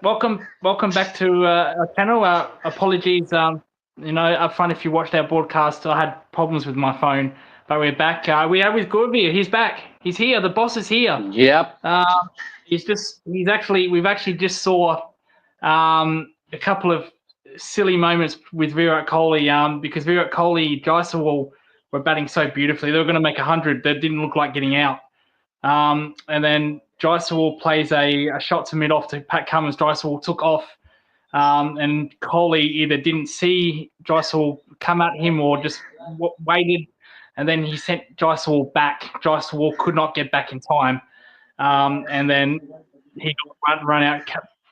Welcome back to our channel. Apologies, up front if you watched our broadcast. I had problems with my phone, but we're back. We are with Gourvir. He's back. He's here. The boss is here. Yep. We've actually just saw a couple of silly moments with Virat Kohli because Virat Kohli, Jaiswal were batting so beautifully. They were going to make 100. That didn't look like getting out. And then Jaiswal plays a shot to mid-off to Pat Cummins. Jaiswal took off, and Kohli either didn't see Jaiswal come at him or just waited, and then he sent Jaiswal back. Jaiswal could not get back in time, and then he got run out.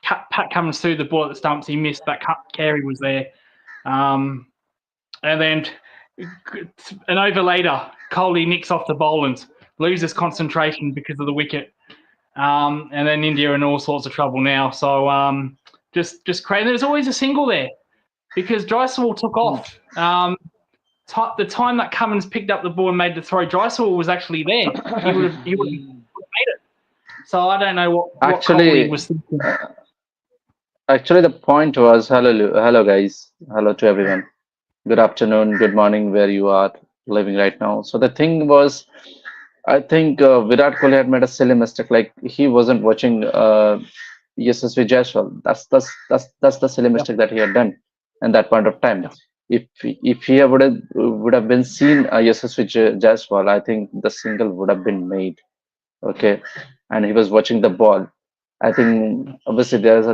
Pat Cummins threw the ball at the stumps. He missed, but Carey was there. And then an over later, Kohli nicks off the bowlers, loses concentration because of the wicket, and then India are in all sorts of trouble now. So just crazy. There's always a single there because Jaiswal took off. The time that Cummins picked up the ball and made the throw, Jaiswal was actually there. He would have made it. So I don't know what Kohli was thinking. Actually, the point was hello guys, hello to everyone. Good afternoon, good morning, where you are living right now. So the thing was, I think Virat Kohli had made a silly mistake. Like he wasn't watching Yashasvi Jaiswal. That's the silly mistake that he had done in that point of time. If he would have been seen Yashasvi Jaiswal, I think the single would have been made. Okay, and he was watching the ball. I think obviously there's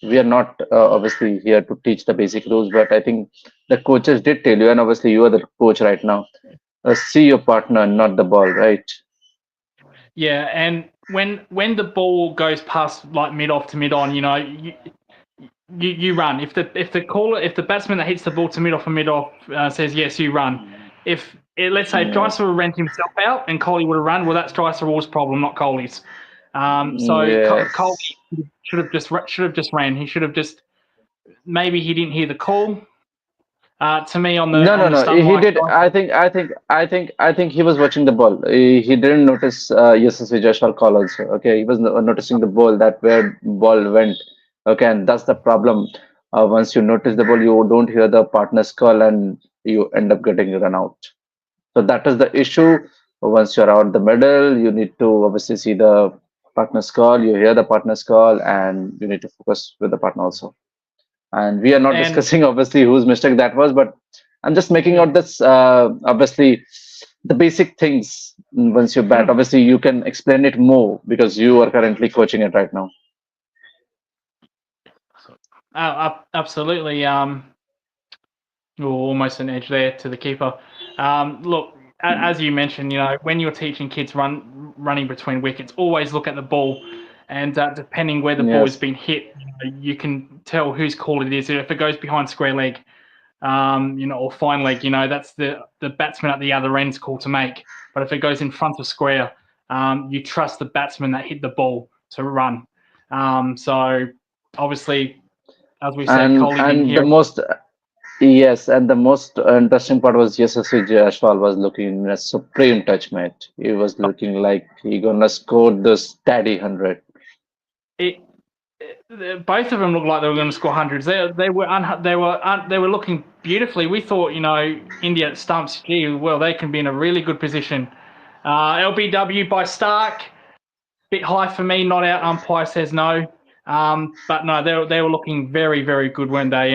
we are not obviously here to teach the basic rules, but I think the coaches did tell you, and obviously you are the coach right now. See your partner, not the ball, right? Yeah, and when the ball goes past like mid off to mid on, you run. If the batsman that hits the ball to mid off and mid off says yes, you run. Let's say Jaiswal ran himself out and Kohli would have run, well, that's Jaiswal's problem, not Kohli's. Kohli should have just ran. He should have just maybe he didn't hear the call. To me, on the No. He did. I think he was watching the ball. He didn't notice Yashasvi Jaiswal call also. Okay, he was noticing the ball that where ball went. Okay, and that's the problem. Once you notice the ball, you don't hear the partner's call, and you end up getting run out. So that is the issue. Once you're out the middle, you need to obviously see the partner's call. You hear the partner's call, and you need to focus with the partner also. And we are not discussing obviously whose mistake that was, but I'm just making out this obviously the basic things once you bat. Obviously, you can explain it more because you are currently coaching it right now. Absolutely. Almost an edge there to the keeper. Look, as you mentioned, when you're teaching kids running between wickets, always look at the ball, and depending where the ball has been hit, you can tell whose call it is. If it goes behind square leg, or fine leg, that's the batsman at the other end's call to make. But if it goes in front of square, you trust the batsman that hit the ball to run. So obviously, as we said, Kohli didn't hear. Yes, and the most interesting part was Yashasvi Jaiswal was looking in a supreme touch, mate. He was looking like he gonna score the steady 100. Both of them looked like they were going to score hundreds. They were looking beautifully. We thought, India at stumps, they can be in a really good position. LBW by Stark, bit high for me, not out. Umpire says no. But no, they were looking very, very good when they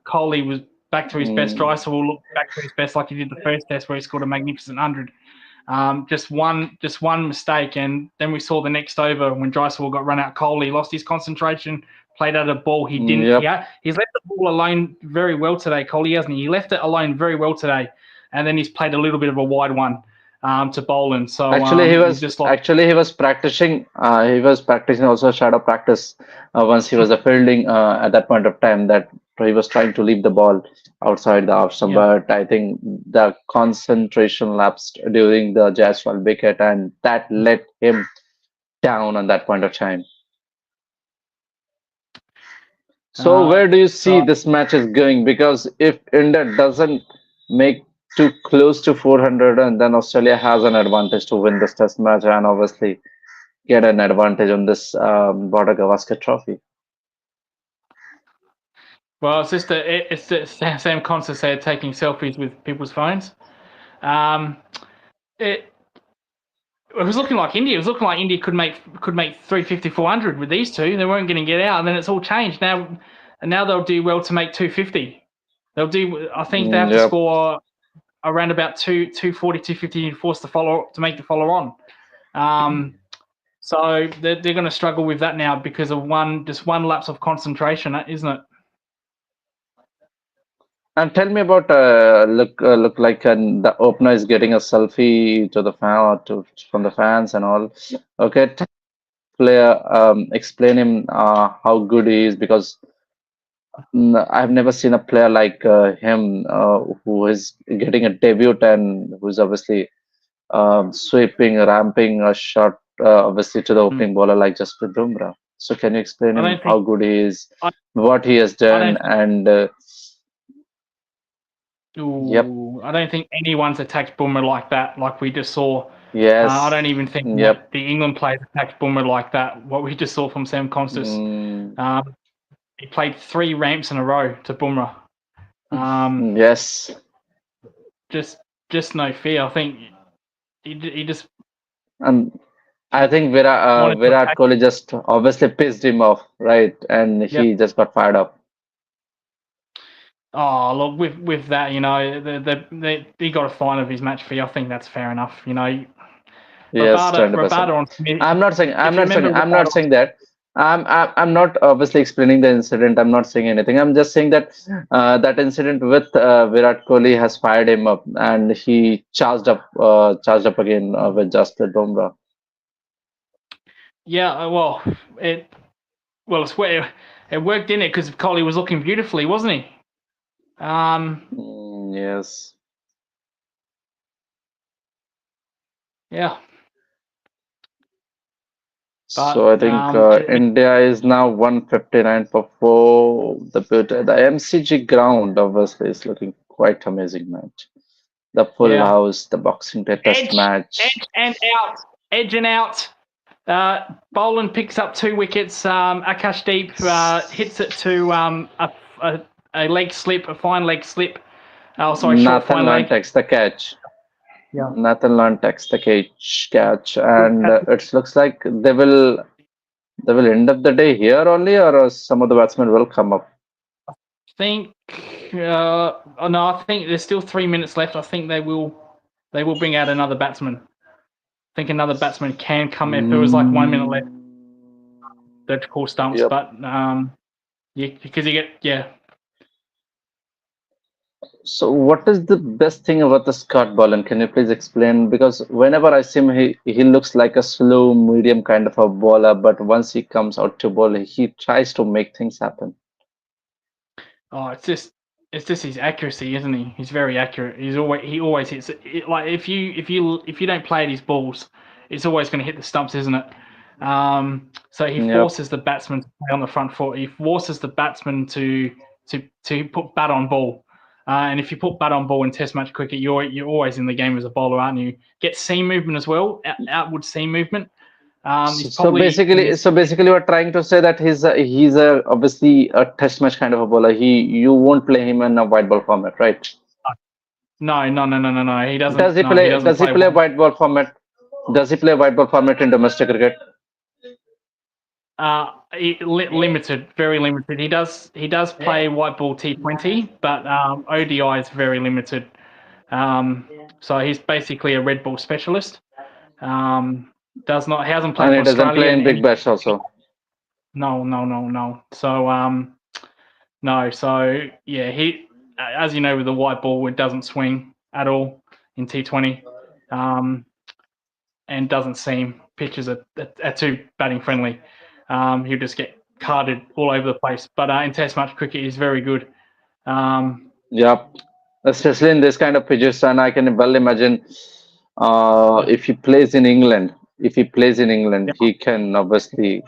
Kohli was back to his best. Jaiswal looked back to his best like he did the first test where he scored a magnificent 100. Just one mistake, and then we saw the next over when Jaiswal got run out. Kohli lost his concentration, played out a ball. He didn't. He's left the ball alone very well today, Kohli, hasn't he? He left it alone very well today, and then he's played a little bit of a wide one to Boland. So he was practicing. He was practicing also shadow practice once he was fielding at that point of time that he was trying to leave the ball outside the off stump, but I think the concentration lapsed during the Jaiswal wicket, and that let him down on that point of time. So where do you see this match is going? Because if India doesn't make too close to 400, and then Australia has an advantage to win this test match and obviously get an advantage on this Border Gavaskar Trophy. Well, it's the Sam Conser said taking selfies with people's phones. Um, it it was looking like India. It was looking like India could make 350, 400 with these two. They weren't going to get out, and then it's all changed now. And now they'll do well to make 250. They'll do. I think they have to Yep. score around about 240, 250 to force the follow to make the follow on. Um, so they're going to struggle with that now because of one lapse of concentration, isn't it? And tell me about look like the opener is getting a selfie to the fan or from the fans and all. Okay, player, explain him how good he is because I've never seen a player like him who is getting a debut and who's obviously sweeping, ramping a shot obviously to the Hmm. opening bowler like Jasprit Bumrah. So can you explain I him don't think how good he is, I, what he has I done, don't and yep, I don't think anyone's attacked Boomer like that, like we just saw. I yes, don't even think yep, the England players attacked Boomer like that. What we just saw from Sam Constas. mm, Um, he played three ramps in a row to Boomer. Um, yes. just just no fear. I think he just And I think wanted to Virat attack. Kohli just obviously pissed him off, right? And Yep. he just got fired up. Oh, look, with that, he got a fine of his match fee. I think that's fair enough. Yes, 100%. Rabada on Smith. I'm If you not saying, remember I'm not Rabada, saying that. I'm not obviously explaining the incident. I'm not saying anything. I'm just saying that that incident with Virat Kohli has fired him up, and he charged up again with Jasprit Bumrah. yeah, it it's where it worked in it because Collie was looking beautifully, wasn't he? Yes. Yeah, So but I think India is now 159 for four. The MCG ground obviously is looking quite amazing match. The full yeah, house, the Boxing Day Test edge, match. edge and out. Boland picks up 2 wickets. Akash Deep hits it to a leg slip, a fine leg slip. Oh, sorry, short Nathan fine Lyon leg. takes the catch. Yeah, Nathan Lyon takes the catch, good and catch. it looks like they will end up the day here only, or some of the batsmen will come up. Think. Oh no, I think there's still 3 minutes left. I think they will bring out another batsman. I think another batsman can come if there was like 1 minute left. Mm, They'd call stumps, yep. but yeah, because you get So, what is the best thing about the Scott Boland? Can you please explain? Because whenever I see him, he looks like a slow, medium kind of a bowler, but once he comes out to bowl, he tries to make things happen. oh, it's just his accuracy, isn't he? He's very accurate. He always hits it. Like if you don't play at his balls, it's always going to hit the stumps, isn't it? So he Yep. forces the batsman to play on the front foot. He forces the batsman to put bat on ball. And if you put bat on ball in Test match cricket, you're always in the game as a bowler, aren't you? Get seam movement as well, outward seam movement. He's So, so probably in basically, this. so basically, we're trying to say that he's obviously a test match kind of a bowler. You won't play him in a white ball format, right? No, no, no, no, no, no. He Does doesn't. he No, he play? doesn't Does he play play one. white ball format? Does he play white ball format in domestic cricket? Limited, very limited. He does play white ball T20, but ODI is very limited. So he's basically a red ball specialist. Does not he hasn't played And for he doesn't Australia play and in Big Bash also. no, no, no, no. So no, so yeah, he as you know with the white ball it doesn't swing at all in T20. Um, and doesn't seem pitches are too batting friendly. He'll just get carded all over the place. But in Test match cricket, he's very good. Um, Yep. Especially in this kind of pitches, and I can well imagine yeah, if he plays in England. If he plays in England, yeah, he can obviously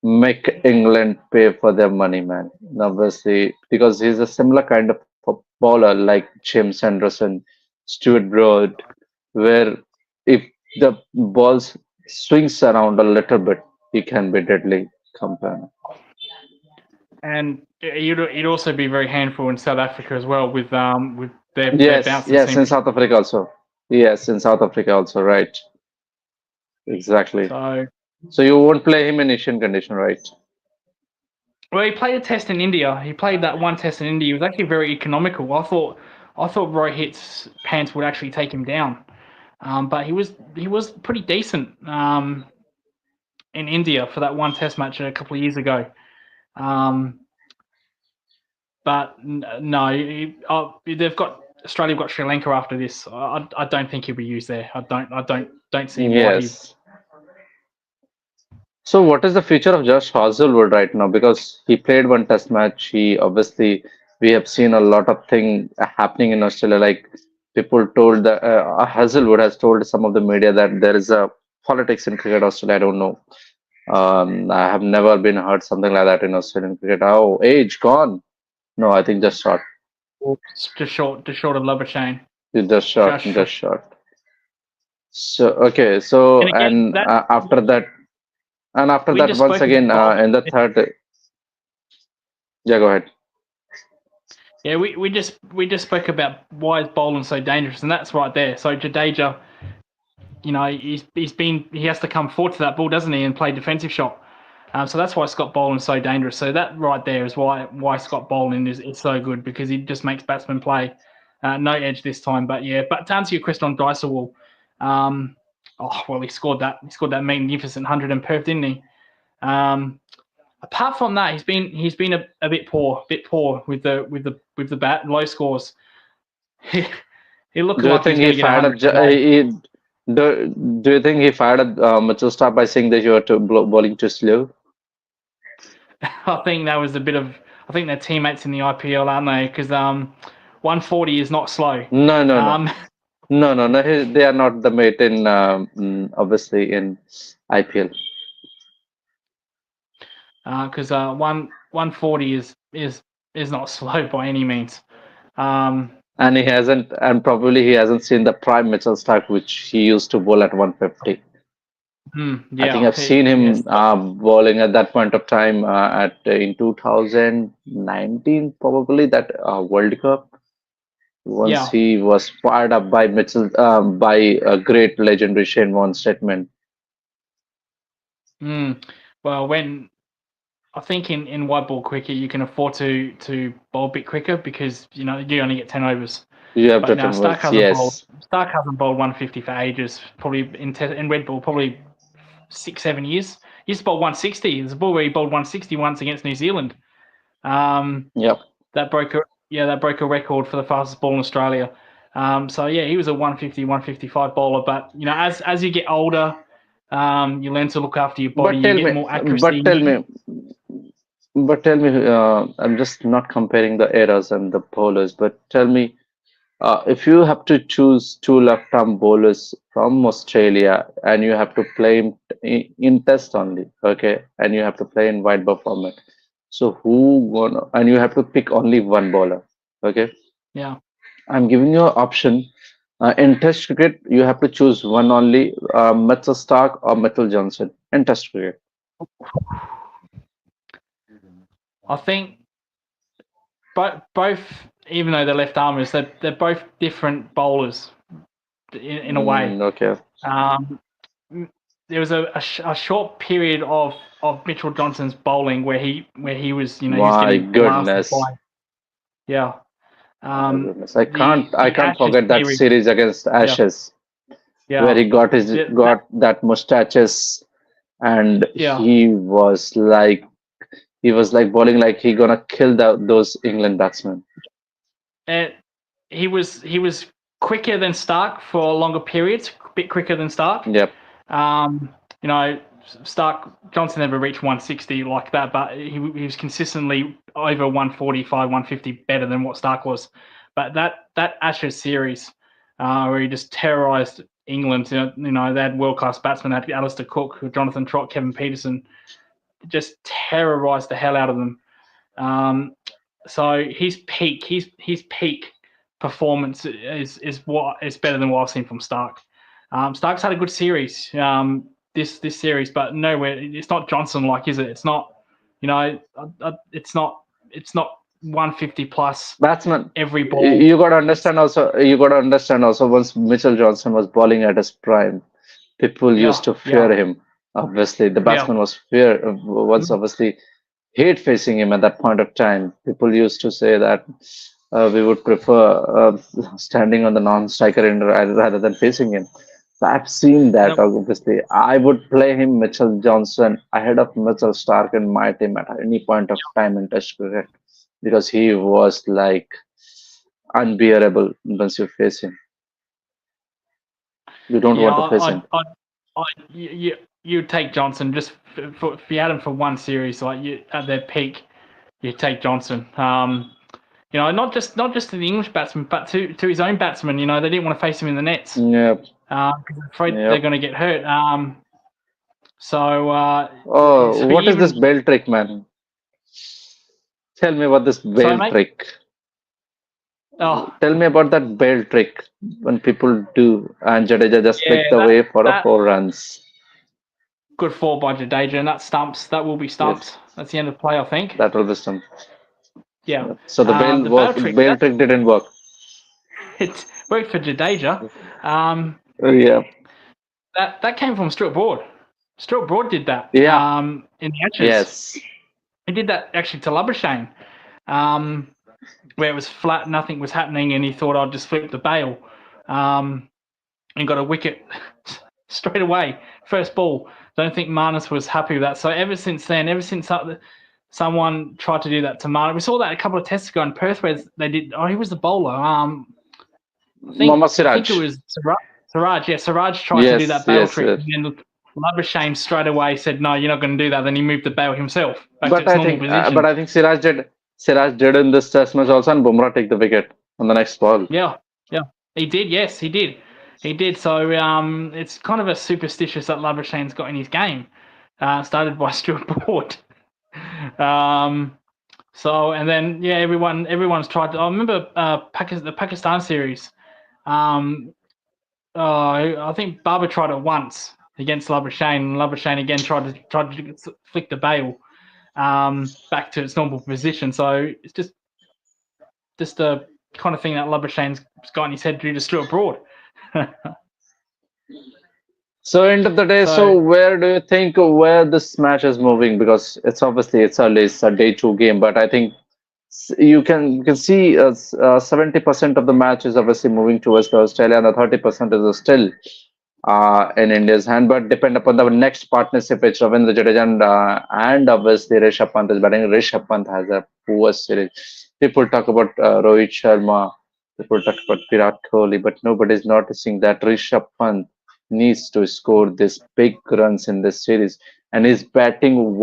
make England pay for their money, man. Obviously, because he's a similar kind of a bowler like James Anderson, Stuart Broad, where if the balls swings around a little bit, he can be deadly companion. And he'd also be very handful in South Africa as well with their Yes, bouncers yes, seem in to. South Africa also. Yes, in South Africa also, right. Exactly. So So you won't play him in Asian condition, right? well, he played a test in India. He played that one test in India. He was actually very economical. I thought Rohit's pants would actually take him down, but he was pretty decent in India for that one test match a couple of years ago. Um, but no, they've got Australia have got Sri Lanka after this. I don't think he'll be used there. I don't see why he. Yes. So what is the future of Josh Hazlewood right now? Because he played one test match. He obviously we have seen a lot of thing happening in Australia. Like people told that Hazlewood has told some of the media that there is a politics in cricket Australia. I don't know. I have never been heard something like that in Australian cricket. Oh, age gone. No, I think just short. Just short of Labuschagne. Just short, Just short. just short. So okay, so And again, and that after we that just once spoke again about bowling. in the third, yeah, go ahead. Yeah, we just spoke about why is bowling so dangerous, and that's right there. So Jadeja, he has to come forward to that ball, doesn't he, and play defensive shot. So that's why Scott Boland's so dangerous. So that right there is why Scott Boland is so good, because he just makes batsmen play. No edge this time, but yeah. But to answer your question on Dysel, he scored that magnificent 100 in Perth, didn't he? Apart from that, he's been a bit poor with the bat, low scores. He looking Do you like he's think going he to get fired 100 up? today. Do you think he fired up Mitchell Starc by saying that you are bowling too slow? I think that was a bit of. I think they're teammates in the IPL, aren't they? Because 140 is not slow. No, no, no, Um, no, no, no. They are not the mate in obviously in IPL. because 140 is not slow by any means. Um, And he hasn't, and probably he hasn't seen the prime Mitchell Starc, which he used to bowl at 150. I think yeah, I've seen yes, him bowling at that point of time at in 2019, probably that World Cup. Once yeah. he was fired up by Mitchell, by a great legendary Shane Warne statement. Mm. Well, when I think in white ball cricket you can afford to bowl a bit quicker because you only get 10 overs. You have But now different Stark words, hasn't bowled. yes. Stark hasn't bowled 150 for ages. Probably in red ball, probably 6-7 years. He used to bowl 160. There's a ball where he bowled 160 once against New Zealand. Yep. That broke a record for the fastest ball in Australia. So yeah, he was a 150, 155 bowler. But as you get older, you learn to look after your body. But You tell get me, more but tell accuracy. me, but tell me, I'm just not comparing the eras and the bowlers, but tell me, if you have to choose two left-arm bowlers from Australia and you have to play in test only, okay, and you have to play in white ball format, so and you have to pick only one bowler, okay? Yeah. I'm giving you an option. In Test cricket, you have to choose one only, Mitchell Starc or Mitchell Johnson in Test cricket. I think both, even though they're left armers, they're both different bowlers in a way. Okay. Um, there was a short period of Mitchell Johnson's bowling where he was he was My getting blasted goodness. by yeah My goodness. I the can't Ashes forget that series. series against Yeah, Ashes where yeah, he that, got that mustaches and yeah. he was like bowling like he gonna kill those England batsmen. And he was quicker than Stark for longer periods, a bit quicker than Stark. Yep. Um, you know, Stark Johnson never reached 160 like that, but he was consistently over 145, 150 better than what Stark was. But that Ashes series, where he just terrorised England, they had world class batsmen, they had Alistair Cook, Jonathan Trott, Kevin Peterson, just terrorised the hell out of them. So his peak performance is better than what I've seen from Stark. Stark's had a good series this series, but nowhere. It's not Johnson like, is it? It's not It's not 150 plus Batsman, every ball. you got to understand also. You got to understand also. Once Mitchell Johnson was bowling at his prime, people Yeah, used to yeah, fear him. Obviously, the yeah, batsman was obviously hate facing him at that point of time. People used to say that we would prefer standing on the non-striker end rather than facing him. So I've seen that. yep. Obviously, I would play him Mitchell Johnson ahead of Mitchell Stark in my team at any point of time in Test cricket because he was like unbearable once you face him. You don't Yeah, want to face him. you'd take Johnson just for if you had him for one series, like you at their peak, you'd take Johnson. Not just to the English batsmen, but to his own batsmen. They didn't want to face him in the nets Yep, because they're afraid they're yep. going to get hurt. Oh, So what is even this bell trick, man? Tell me about this sorry, bell mate. trick. Oh, Tell me about that bell trick when people do, and Jadeja just yeah, flicked away for a that 4 runs. good fall by Jadeja, and that stumps. That will be Yes, stumped. That's the end of play, I think. that will be some. Yeah. Yep. So the The bell the trick bell trick didn't work. it worked for Jadeja. Um, Yeah, that came from Stuart Broad. Stuart Broad did that yeah, in the Ashes. yes. He did that actually to Labuschagne, where it was flat, nothing was happening, and he thought I'd just flip the bail, and got a wicket straight away, first ball. Don't think Marnus was happy with that. So ever since then, ever since someone tried to do that to Marnus, we saw that a couple of tests ago in Perth where they did. Oh, he was the bowler. Mohammad I think it Siraj. was Siraj. Yeah, Siraj tried to do Yes, that bail yes, trick, yes. and then Labuschagne straight away said, "No, you're not going to do that." Then he moved the bail himself back to But its I normal think, position. Siraj did. Siraj did in this test match also, and Bumrah take the wicket on the next ball. Yeah, yeah, he did. Yes, he did. He did. So it's kind of a superstitious that Labuschagne's got in his game. Started by Stuart Broad. And then yeah, everyone's tried to. I remember the Pakistan series. Um, I think Barber tried it once against Labuschagne, and Labuschagne again tried to flick the bail back to its normal position. So it's just a kind of thing that Labuschagne's got in his head due to Stuart Broad. So end of the day, so So where do you think where this match is moving? Because it's obviously it's a day 2 game, but I think you can see 70% of the match is obviously moving towards the Australia, and the 30% is still in India's hand. But depend upon the next partnership which Ravindra Jadeja and obviously Rishabh Pant is batting. Rishabh Pant has a poor series. People talk about Rohit Sharma, people talk about Virat Kohli, but nobody's noticing that Rishabh Pant needs to score this big runs in this series, and he's batting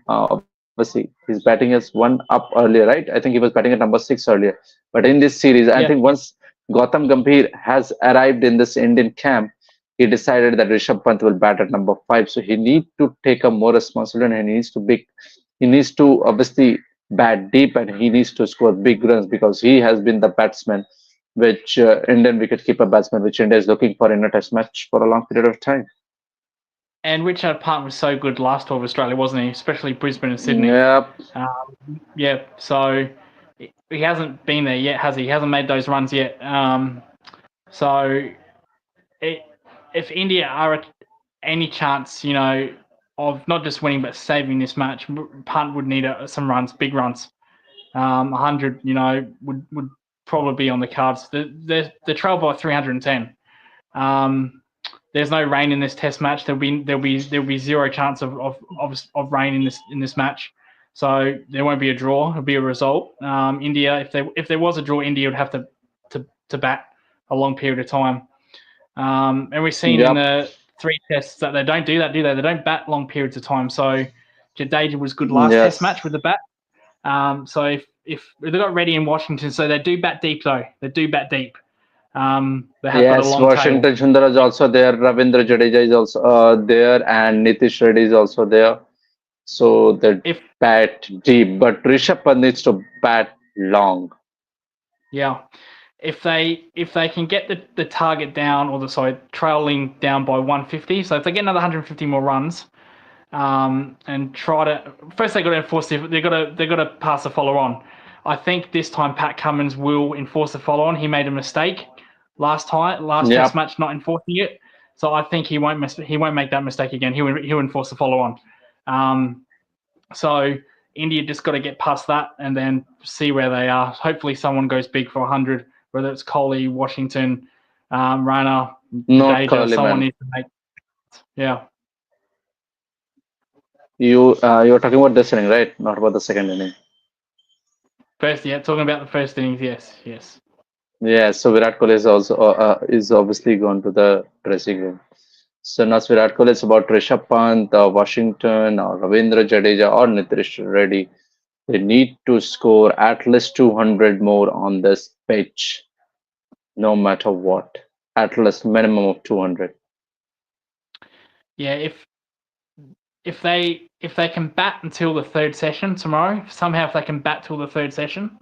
obviously he's batting as one up earlier, right? I think he was batting at number 6 earlier. But in this series, I yeah, think once Gautam Gambhir has arrived in this Indian camp, he decided that Rishabh Pant will bat at number 5. So he needs to take a more responsibility, and he needs to obviously bat deep, and he needs to score big runs because he has been the batsman which Indian wicketkeeper batsman which India is looking for in a test match for a long period of time. and Richard Pant was so good last tour of Australia, wasn't he? Especially Brisbane and Sydney. Yep. Yeah, so he hasn't been there yet, has he? He hasn't made those runs yet. So if India are any chance, of not just winning but saving this match, Punt would need some runs, big runs. 100, would probably be on the cards. The trail by 310. There's no rain in this Test match. There'll be zero chance of rain in this match. So there won't be a draw. It'll be a result. India, if there was a draw, India would have to bat a long period of time. And we've seen in Yep. the 3 tests that they don't do that, do they? They don't bat long periods of time. So Jadeja was good last Test Yes. match with the bat. So if they got ready in Washington, so they do bat deep though. They do bat deep. They have got a Yes, long tail. Washington Sundar is also there. Ravindra Jadeja is also there, and Nitish Reddy is also there. So they If bat deep, but Rishabh Pant needs to bat long. Yeah, if they can get the target down, or trailing down by 150. So if they get another 150 more runs, and try to. First, they got to enforce. They got to pass the follow on. I think this time Pat Cummins will enforce the follow on. He made a mistake last Test match not enforcing it. So I think he won't make that mistake again. He'll enforce the follow on. So India just got to get past that and then see where they are. Hopefully someone goes big for 100, whether it's Kohli, Washington, Rana, Not Jadeja, Kohli, someone man. needs to make. Yeah. You're talking about this inning, right? Not about the second inning. Talking about the first innings, yes. Yeah, so Virat Kohli is obviously gone to the dressing room. So now Virat Kohli is about Rishabh Pant, Washington, or Ravindra Jadeja, or Nitish Reddy. They need to score at least 200 more on this pitch, no matter what. At least minimum of 200. Yeah, if they can bat until the third session tomorrow, somehow if they can bat till the third session,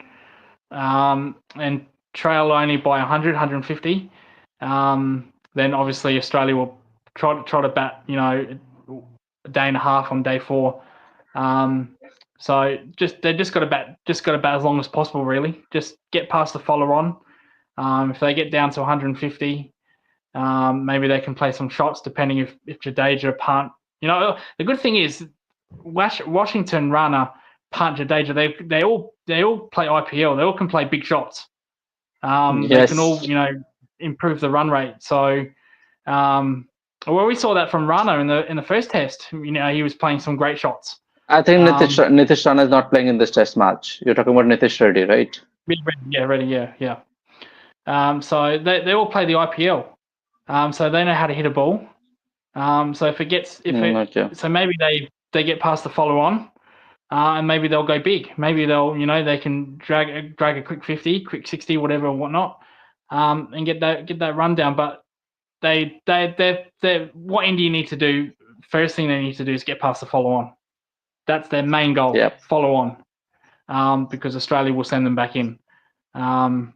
and trail only by 100, 150, then obviously Australia will try to bat, a day and a half on day 4. So they just got to bat as long as possible, really. Just get past the follow on. If they get down to 150, maybe they can play some shots, depending if Jadeja, Pant. The good thing is Washington, Rana, Pant, Jadeja. They all play IPL. They all can play big shots. They can all improve the run rate. So, we saw that from Rana in the first test. He was playing some great shots. I think Nitish Rana is not playing in this test match. You're talking about Nitish Reddy, right? Reddy, yeah. So they all play the IPL. So they know how to hit a ball. So so maybe they get past the follow on, and maybe they'll go big. Maybe they can drag a quick 50, quick 60, whatever, whatnot, and get that run down. But what India need to do, first thing they need to do is get past the follow on. That's their main goal. Yep. Follow on, because Australia will send them back in, because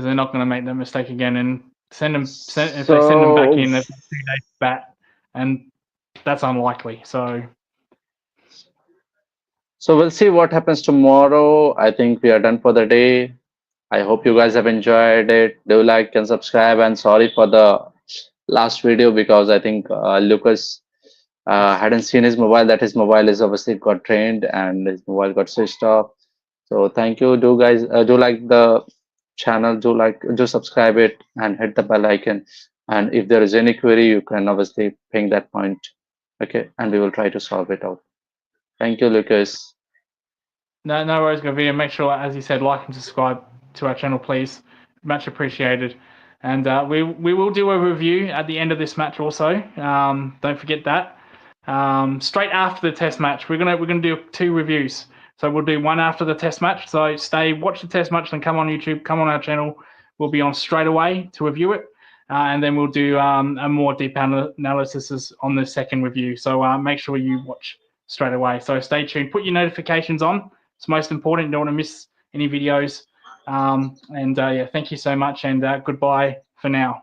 they're not going to make that mistake again and if they send them back in, they've got 2 days to bat, and that's unlikely. So we'll see what happens tomorrow. I think we are done for the day. I hope you guys have enjoyed it. Do like and subscribe. And sorry for the last video because I think Lucas hadn't seen his mobile. That his mobile is obviously got drained and his mobile got switched off. So thank you. Do guys do like the channel? Do subscribe it and hit the bell icon. And if there is any query, you can obviously ping that point. Okay, and we will try to solve it out. Thank you, Lucas. No worries, Gavir. Make sure, as you said, like and subscribe to our channel, please. Much appreciated. And we will do a review at the end of this match also. Don't forget that. Straight after the test match, we're gonna do 2 reviews. So we'll do one after the test match. So watch the test match, then come on YouTube, come on our channel. We'll be on straight away to review it. And then we'll do a more deep analysis on the second review. So make sure you watch straight away. So stay tuned. Put your notifications on. It's most important. You don't want to miss any videos. Thank you so much, and goodbye for now.